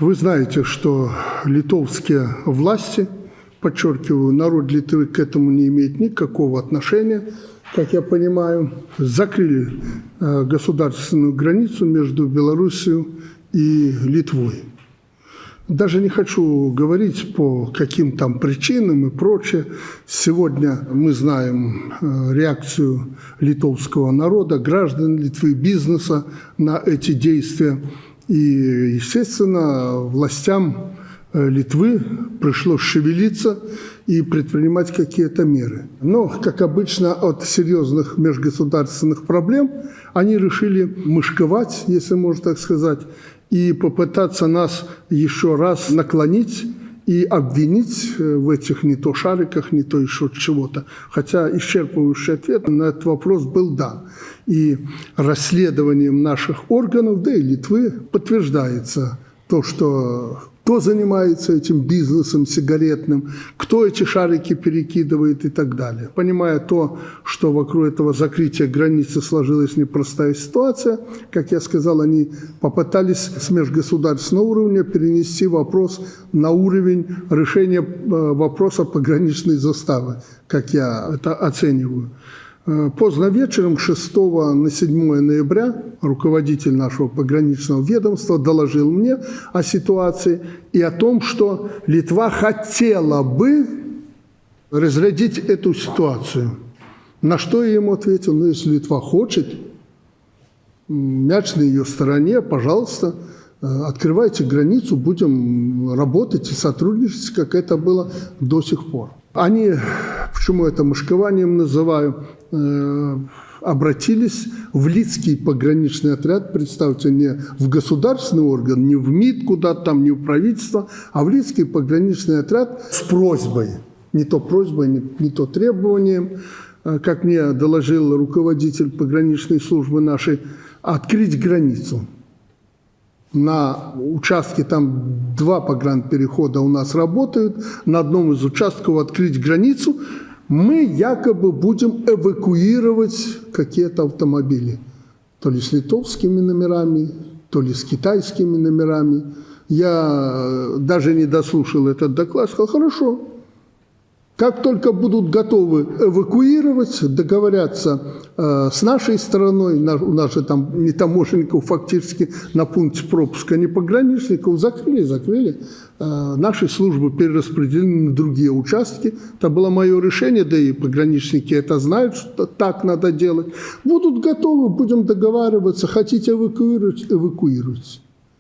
Вы знаете, что литовские власти, подчеркиваю, народ Литвы к этому не имеет никакого отношения, как я понимаю, закрыли государственную границу между Белоруссией и Литвой. Даже не хочу говорить по каким там причинам и прочее. Сегодня мы знаем реакцию литовского народа, граждан Литвы, бизнеса на эти действия. И, естественно, властям Литвы пришлось шевелиться и предпринимать какие-то меры. Но, как обычно, от серьезных межгосударственных проблем они решили мышковать, если можно так сказать, и попытаться нас еще раз наклонить и обвинить в этих не то шариках, не то еще чего-то. Хотя исчерпывающий ответ на этот вопрос был «да». И расследованием наших органов, да и Литвы, подтверждается то, что кто занимается этим бизнесом сигаретным, кто эти шарики перекидывает и так далее. Понимая то, что вокруг этого закрытия границы сложилась непростая ситуация, как я сказал, они попытались с межгосударственного уровня перенести вопрос на уровень решения вопроса пограничной заставы, как я это оцениваю. Поздно вечером, 6 на 7 ноября, руководитель нашего пограничного ведомства доложил мне о ситуации и о том, что Литва хотела бы разрядить эту ситуацию. На что я ему ответил: ну, если Литва хочет, мяч на ее стороне, пожалуйста, открывайте границу, будем работать и сотрудничать, как это было до сих пор. Они, почему это мышкованием называю, обратились в Лидский пограничный отряд, представьте, не в государственный орган, не в МИД куда-то там, не в правительство, а в Лидский пограничный отряд с просьбой, не то просьбой, не то требованием, как мне доложил руководитель пограничной службы нашей, открыть границу. На участке, там 2 погранперехода у нас работают, на одном из участков открыть границу, мы якобы будем эвакуировать какие-то автомобили. То ли с литовскими номерами, то ли с китайскими номерами. Я даже не дослушал этот доклад, сказал: хорошо. Как только будут готовы эвакуировать, договорятся с нашей стороной, у нас же там не таможенников фактически на пункте пропуска, не пограничников, закрыли. Наши службы перераспределены на другие участки. Это было мое решение, да и пограничники это знают, что так надо делать. Будут готовы, будем договариваться, хотите эвакуировать, эвакуируйте.